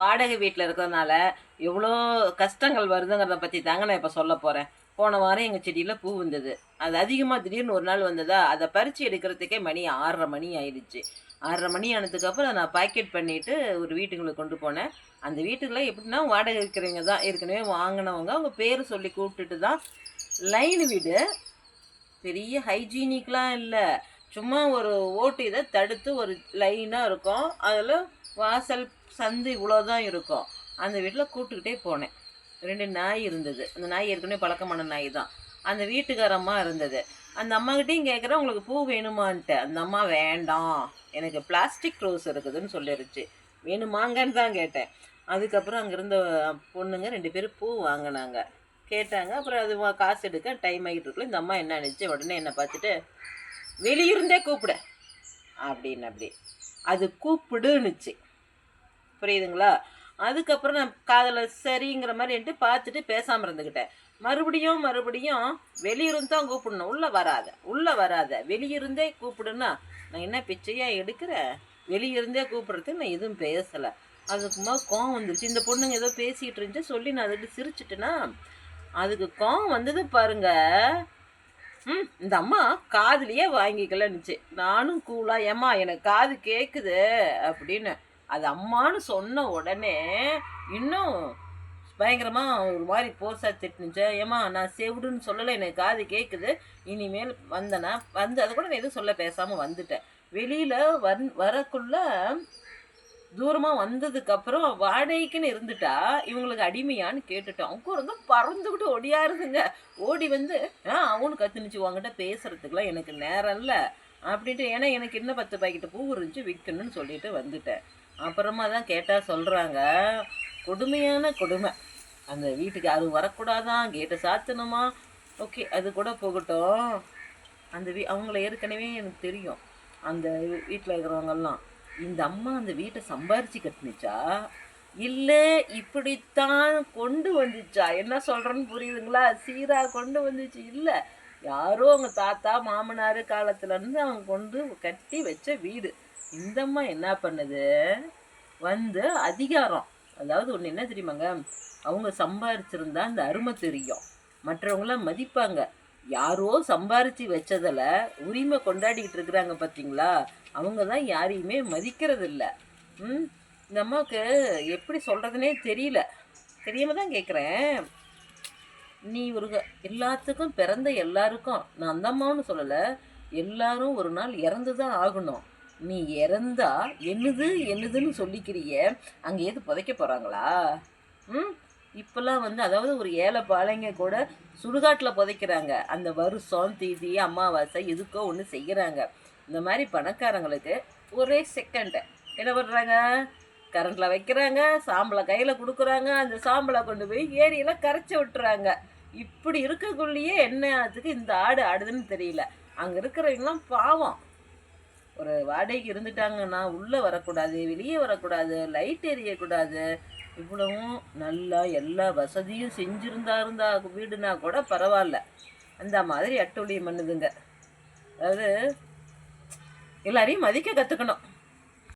வாடகை வீட்டில் இருக்கிறதுனால எவ்வளோ கஷ்டங்கள் வருதுங்கிறத பற்றி தாங்க நான் இப்போ சொல்ல போகிறேன். போன வாரம் எங்கள் செடியில் பூ வந்தது. அது அதிகமாக திடீர்னு ஒரு நாள் வந்ததா, அதை பறித்து எடுக்கிறதுக்கே மணி 6:30 மணி ஆயிடுச்சு. 6:30 மணி ஆனதுக்கப்புறம் அதை நான் பாக்கெட் பண்ணிவிட்டு ஒரு வீட்டுங்களுக்கு கொண்டு போனேன். அந்த வீட்டுக்குள்ள எப்படின்னா வாடகை இருக்கிறவங்க தான் ஏற்கனவே வாங்கினவங்க, அவங்க பேர் சொல்லி கூப்பிட்டுட்டு தான். லைன் வீடு, பெரிய ஹைஜீனிக்லாம் இல்லை. சும்மா ஒரு ஓட்டு இதை தடுத்து ஒரு லைனாக இருக்கும். அதில் வாசல் சந்து இவ்வளோதான் இருக்கும். அந்த வீட்டில் கூப்பிட்டுக்கிட்டே போனேன். 2 நாய் இருந்தது. அந்த நாய் ஏற்கனவே பழக்கமான நாய் தான். அந்த வீட்டுக்காரம்மா இருந்தது. அந்த அம்மாக்கிட்டையும் கேட்குறேன், உங்களுக்கு பூ வேணுமான்ட்டு. அந்த அம்மா வேண்டாம், எனக்கு பிளாஸ்டிக் ரோஸ் இருக்குதுன்னு சொல்லிருச்சு. வேணுமாங்கன்னு தான் கேட்டேன். அதுக்கப்புறம் அங்கே இருந்த பொண்ணுங்க 2 பேரும் பூ வாங்கினாங்க. கேட்டாங்க. அப்புறம் அது காசு எடுக்க டைம் ஆகிட்டு இருக்குல்ல, இந்த அம்மா என்ன நினச்சி உடனே என்னை பார்த்துட்டு, வெளியிருந்தே கூப்பிடு அப்படின்னு. அப்படி அது கூப்பிடுன்னுச்சு. புரியுதுங்களா? அதுக்கப்புறம் நான் காதில் சரிங்கிற மாதிரின்ட்டு பார்த்துட்டு பேசாமல் இருந்துக்கிட்டேன். மறுபடியும் வெளியிருந்து தான் கூப்பிடணும், உள்ளே வராத வெளியிருந்தே கூப்பிடுன்னா நான் என்ன பிச்சையாக எடுக்கிறேன்? வெளியிருந்தே கூப்பிட்றதுக்கு நான் எதுவும் பேசலை. அதுக்குமா கோவம் வந்துருச்சு. இந்த பொண்ணுங்க ஏதோ பேசிகிட்டு இருந்துச்சு சொல்லி நான் அதுக்கு சிரிச்சிட்டேன்னா அதுக்கு கோவம் வந்தது பாருங்க. இந்த அம்மா காதுலையே வாங்கிக்கலன்னுச்சு. நானும் கூலா, ஏம்மா எனக்கு காது கேட்குது அப்படின்னு. அது அம்மானு சொன்ன உடனே இன்னும் பயங்கரமாக ஒரு மாதிரி போர்ஸாக திட்டுனுச்சு. ஏம்மா நான் செவிடுன்னு சொல்லலை, எனக்கு காது கேட்குது. இனிமேல் வந்தேன்னா அதை கூட நான் எதுவும் சொல்ல பேசாமல் வந்துட்டேன். வெளியில் வரக்குள்ள தூரமாக வந்ததுக்கப்புறம் வாடகைக்குன்னு இருந்துட்டா இவங்களுக்கு அடிமையான்னு கேட்டுட்டோம். அவங்க ரொம்ப பறந்துக்கிட்டு ஓடியாருதுங்க. ஓடி வந்து அவனு கத்துனுச்சு, உங்ககிட்ட பேசுகிறதுக்கெலாம் எனக்கு நேரம் இல்லை அப்படின்ட்டு. ஏன்னா எனக்கு இன்னும் 10 பாக்கெட்டு பூ இருந்துச்சு விற்கணும்னு சொல்லிட்டு வந்துட்டேன். அப்புறமா தான் கேட்டால் சொல்கிறாங்க, கொடுமையான கொடுமை. அந்த வீட்டுக்கு அது வரக்கூடாதான், கேட்டை சாத்தணுமா. ஓகே, அது கூட போகட்டும். அந்த அவங்கள ஏற்கனவே எனக்கு தெரியும். அந்த வீட்டில் இருக்கிறவங்கெல்லாம், இந்த அம்மா அந்த வீட்டை சம்பாரித்து கட்டுனுச்சா இல்லை இப்படித்தான் கொண்டு வந்துச்சா? என்ன சொல்கிறேன்னு புரியுதுங்களா? சீராக கொண்டு வந்துச்சு இல்லை, யாரோ அவங்க தாத்தா மாமனார் காலத்துலேருந்து அவங்க கொண்டு கட்டி வச்ச வீடு. இந்த அம்மா என்ன பண்ணுது வந்து அதிகாரம். அதாவது ஒன்று என்ன தெரியுமாங்க, அவங்க சம்பாரிச்சிருந்தா அந்த அருமை தெரியும், மற்றவங்களாம் மதிப்பாங்க. யாரோ சம்பாரித்து வச்சதில் உரிமை கொண்டாடிக்கிட்டு இருக்கிறாங்க பார்த்தீங்களா, அவங்க தான் யாரையுமே மதிக்கிறது இல்லை. இந்த அம்மாவுக்கு எப்படி சொல்கிறதுனே தெரியல. தெரியாம தான் கேட்குறேன். நீ ஒரு எல்லாத்துக்கும் பிறந்த எல்லாருக்கும், நான் அந்த அம்மான்னு சொல்லலை, எல்லாரும் ஒரு நாள் இறந்து தான் ஆகணும். நீ இறந்தா என்னதுன்னு சொல்லிக்கிறிய, அங்கே எது புதைக்க போகிறாங்களா? இப்போல்லாம் வந்து அதாவது ஒரு ஏழை பாளைங்க கூட சுடுகாட்டில் புதைக்கிறாங்க. அந்த வருஷம் தீதி அமாவாசை எதுக்கோ ஒன்று செய்கிறாங்க. இந்த மாதிரி பணக்காரங்களுக்கு ஒரே செகண்ட் என்ன பண்ணுறாங்க, கரண்டில் வைக்கிறாங்க, சாம்பலை கையில் கொடுக்குறாங்க, அந்த சாம்பலை கொண்டு போய் ஏரியில் கரைச்சி விட்டுறாங்க. இப்படி இருக்கக்குள்ளேயே என்ன அதுக்கு இந்த ஆடு ஆடுதுன்னு தெரியல. அங்கே இருக்கிறவங்களாம் பாவம். ஒரு வாடகைக்கு இருந்துட்டாங்கன்னா உள்ளே வரக்கூடாது, வெளியே வரக்கூடாது, லைட் எரியக்கூடாது, இவ்வளவும் நல்லா எல்லா வசதியும் செஞ்சுருந்தா வீடுனா கூட பரவாயில்ல. அந்த மாதிரி அட்டூழியம் பண்ணுதுங்க. அதாவது எல்லாரையும் மதிக்க கற்றுக்கணும்.